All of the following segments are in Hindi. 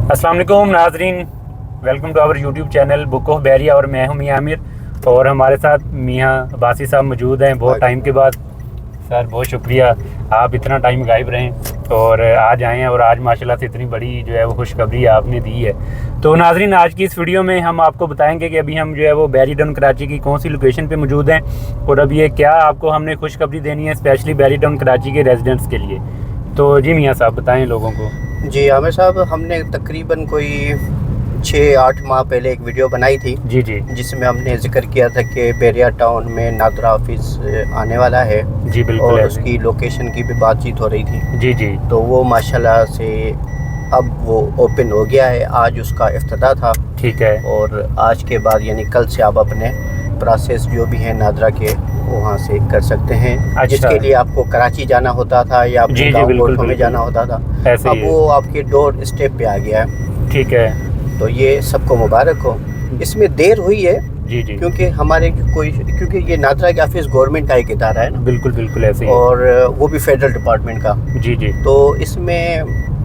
अस्सलाम वालेकुम नाजरीन, welcome to our YouTube channel book of Bairiya. और मैं हूं मियां आमिर और हमारे साथ मियां अब्बासी साहब मौजूद हैं बहुत टाइम के बाद। सर बहुत शुक्रिया, आप इतना टाइम गायब रहें और आज आए हैं और आज माशाल्लाह से इतनी बड़ी जो है वो खुशखबरी आपने दी है। तो नाजरीन, आज की इस वीडियो में हम आपको बताएंगे कि अभी हम जो है वो बैरी टाउन कराची की कौन सी लोकेशन पे मौजूद हैं और अब ये क्या आपको हमने खुशखबरी देनी है स्पेशली बैरी टाउन कराची के रेजिडेंट्स के लिए। तो जी मियां साहब बताएं लोगों को। जी आमिर साहब, हमने तकरीबन कोई 6-8 माह पहले एक वीडियो बनाई थी जी जी जिसमें हमने जिक्र किया था कि बैरिया टाउन में नादरा ऑफिस आने वाला है जी बिल्कुल, और उसकी लोकेशन की भी बातचीत हो रही थी। जी जी। तो वो माशाल्लाह से अब वो ओपन हो गया है, आज उसका इफ्तिताह था। ठीक है। और आज के बाद यानी कल से आप अपने प्रोसेस जो भी है नादरा के वहाँ से कर सकते हैं। अच्छा। जिसके लिए आपको कराची जाना होता था या अपने गाँव गोठों में जाना होता था, अब वो आपके डोर स्टेप पे आ गया है। ठीक है। तो ये सबको मुबारक हो। इसमें देर हुई है जी जी, क्योंकि क्योंकि ये नादरा के ऑफिस गवर्नमेंट का एक इदारा है ना। बिल्कुल बिल्कुल ऐसे ही। और वो भी फेडरल डिपार्टमेंट का। जी जी। तो इसमें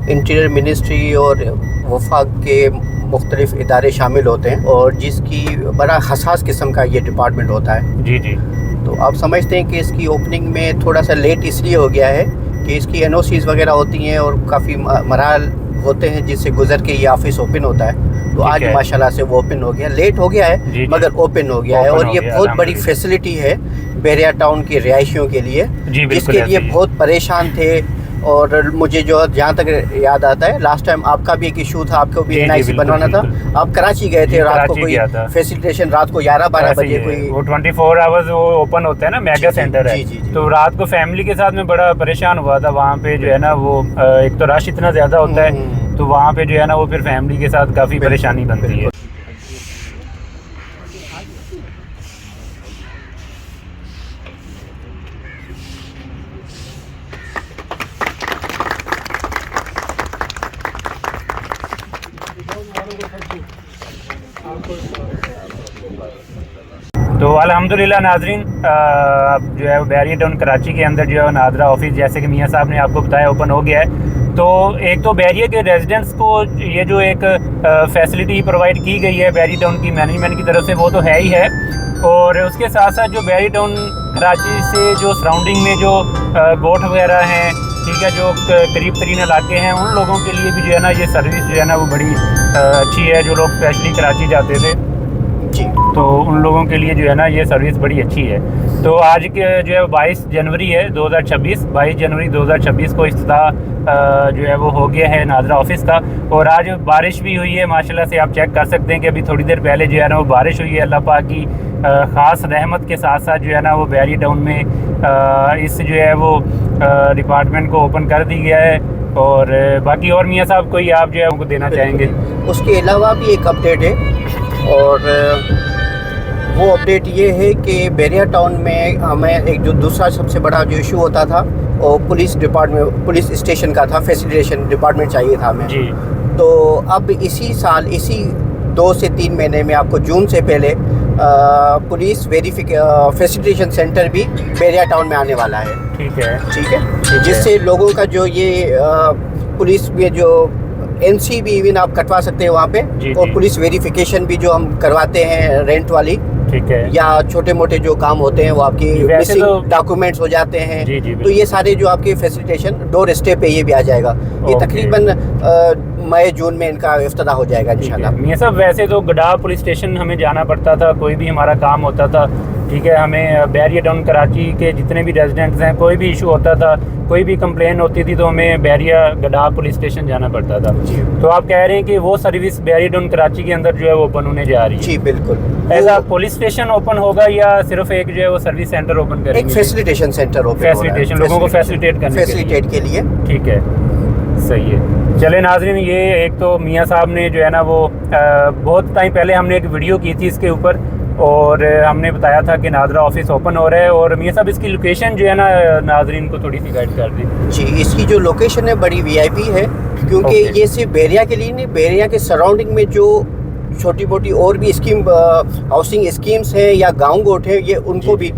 इंटीरियर मिनिस्ट्री और वफाक के मुख्तलिफ इदारे शामिल होते हैं और जिसकी बड़ा हसास किस्म का ये डिपार्टमेंट होता है। जी जी। तो आप समझते हैं कि इसकी ओपनिंग में थोड़ा सा लेट इसलिए हो गया है कि इसकी NOCs वगैरह होती हैं और काफ़ी मराहल होते हैं जिससे गुजर के ये ऑफिस ओपन होता है। तो आज माशाल्लाह से वो ओपन हो गया, लेट हो गया है मगर ओपन हो गया है। और ये बहुत बड़ी फैसिलिटी है बैरिया टाउन के रिहायशियों के लिए जिसके लिए बहुत परेशान थे। और मुझे जो जहाँ तक याद आता है लास्ट टाइम आपका भी एक इशू था, आपको भी NIC बनवाना था। आप कराची गए थे, रात को कोई फैसिलिटेशन रात को 11-12 बजे कोई वो 24 आवर्स वो ओपन होता है ना, मेगा सेंटर है। तो रात को फैमिली के साथ में बड़ा परेशान हुआ था वहाँ पे जो है ना वो एक तो रश इतना ज़्यादा होता है तो वहाँ पे जो है ना वो फिर फैमिली के साथ काफ़ी परेशानी बनती है। तो अल्हम्दुलिल्लाह नाजरीन, जो है बैरिया टाउन कराची के अंदर जो है नादरा ऑफिस जैसे कि मियां साहब ने आपको बताया ओपन हो गया है। तो एक तो बैरिया के रेजिडेंट्स को ये जो एक फैसिलिटी प्रोवाइड की गई है बैरिया टाउन की मैनेजमेंट की तरफ से वो तो है ही है। और उसके साथ साथ जो बैरिया टाउन कराची से जो सराउंडिंग में जो गोठ वगैरह हैं, ठीक है, जो करीब तरीन इलाके हैं, उन लोगों के लिए भी जो है ना ये सर्विस जो है ना वो बड़ी अच्छी है। जो लोग स्पेशली कराची जाते थे जी, तो उन लोगों के लिए जो है ना ये सर्विस बड़ी अच्छी है। तो आज के जो है 22 जनवरी है 2026, 22 जनवरी 2026 को इफ्तिताह जो है वो हो गया है नादरा ऑफिस का। और आज बारिश भी हुई है माशाल्लाह से, आप चेक कर सकते हैं कि अभी थोड़ी देर पहले जो है ना वो बारिश हुई है। अल्लाह पाक की ख़ास रहमत के साथ साथ जो है ना वो बैरिया टाउन में इस जो है वो डिपार्टमेंट को ओपन कर दी गया है। और बाकी और मियाँ साहब कोई आप जो है उनको देना चाहेंगे? उसके अलावा भी एक अपडेट है और वो अपडेट ये है कि बैरिया टाउन में हमें एक जो दूसरा सबसे बड़ा जो इशू होता था वो पुलिस डिपार्टमेंट, पुलिस स्टेशन का था। फैसिलिटेशन डिपार्टमेंट चाहिए था हमें जी। तो अब इसी साल इसी 2 से 3 महीने में आपको जून से पहले पुलिस फैसिलिटेशन सेंटर भी बैरिया टाउन में आने वाला है। ठीक है, जिससे लोगों का जो ये पुलिस में जो NC भी इवन आप कटवा सकते हैं वहाँ पे और पुलिस वेरिफिकेशन भी जो हम करवाते हैं रेंट वाली, ठीक है, या छोटे मोटे जो काम होते हैं वो आपकी मिसिंग डॉक्यूमेंट्स हो जाते हैं। तो ये सारे जो आपके फैसिलिटेशन डोर स्टेप पे ये भी आ जाएगा। ये तकरीबन मई जून में इनका इफ्तिताह हो जाएगा इंशाल्लाह। मियां साहब वैसे तो गडा पुलिस स्टेशन हमें जाना पड़ता था, कोई भी हमारा काम होता था, ठीक है, हमें बैरिया टाउन कराची के जितने भी रेजिडेंट्स हैं कोई भी इशू होता था, कोई भी कंप्लेन होती थी तो हमें बैरिया गडा पुलिस स्टेशन जाना पड़ता था। तो आप कह रहे हैं कि वो सर्विस बैरिया टाउन कराची के अंदर जो है वो ओपन होने जा रही है? जी बिल्कुल। ऐसा पुलिस स्टेशन ओपन होगा या सिर्फ एक जो है वो सर्विस सेंटर ओपन करेंगे? एक फैसिलिटेशन सेंटर ओपन, फैसिलिटेशन लोगों को फैसिलिटेट के लिए। ठीक है, सही है। चले नाजरीन, ये एक तो मियाँ साहब ने जो है ना वो बहुत टाइम पहले हमने एक वीडियो की थी इसके ऊपर और हमने बताया था कि नादरा ऑफिस ओपन हो रहा है। और मियाँ साहब इसकी लोकेशन जो है ना नाजरीन को थोड़ी सी गाइड कर दें। जी, इसकी जो लोकेशन है बड़ी VIP है क्योंकि ये सिर्फ बैरिया के लिए नहीं, बैरिया के सराउंडिंग में जो छोटी मोटी और भी हाउसिंग स्कीम्स हैं या गाँव गोठ है, ये उनको भी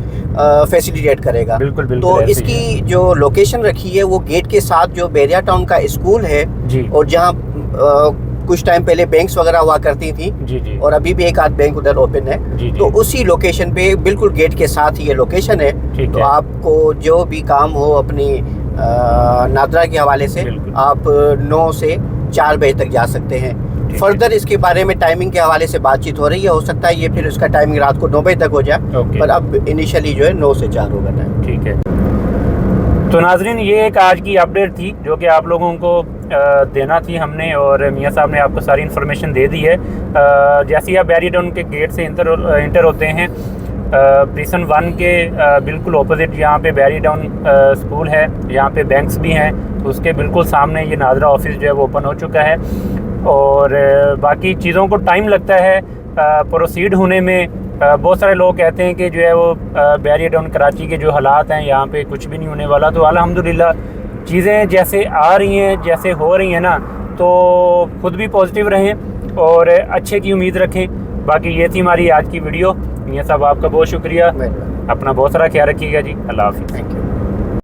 फैसिलिटेट करेगा। बिल्कुल बिल्कुल। तो इसकी जो लोकेशन रखी है वो गेट के साथ जो बैरिया टाउन का स्कूल है और जहाँ कुछ टाइम पहले बैंक्स वगैरह हुआ करती थी, जी जी, और अभी भी एक आध बैंक उधर ओपन है। जी जी, तो उसी लोकेशन पे बिल्कुल गेट के साथ ही ये लोकेशन है। ठीक तो है। आपको जो भी काम हो अपनी नादरा के हवाले से, बिल्कुल। आप 9 से 4 बजे तक जा सकते हैं। ठीक फर्दर इसके बारे में टाइमिंग के हवाले से बातचीत हो रही है, हो सकता है ये फिर उसका टाइमिंग रात को 9 बजे तक हो जाए, ओके। पर अब इनिशियली जो है 9 से 4 होगा टाइम। ठीक है। तो नाजरीन, ये एक आज की अपडेट थी जो कि आप लोगों को देना थी हमने, और मियाँ साहब ने आपको सारी इन्फॉर्मेशन दे दी है। जैसे ही आप बैरियर टाउन के गेट से इंटर होते हैं, प्रिसन 1 के बिल्कुल ऑपोजिट यहाँ पे बैरियर टाउन स्कूल है, यहाँ पे बैंक्स भी हैं, उसके बिल्कुल सामने ये नादरा ऑफिस जो है वो ओपन हो चुका है। और बाकी चीज़ों को टाइम लगता है प्रोसीड होने में। बहुत सारे लोग कहते हैं कि जो है वो बैरियर टाउन कराची के जो हालात हैं यहाँ पे कुछ भी नहीं होने वाला। तो अल्हम्दुलिल्लाह चीज़ें जैसे आ रही हैं, जैसे हो रही हैं ना, तो खुद भी पॉजिटिव रहें और अच्छे की उम्मीद रखें। बाकी ये थी हमारी आज की वीडियो। मियाँ साहब आपका बहुत शुक्रिया, अपना बहुत सारा ख्याल रखिएगा जी। अल्लाह हाफिज़। Thank you.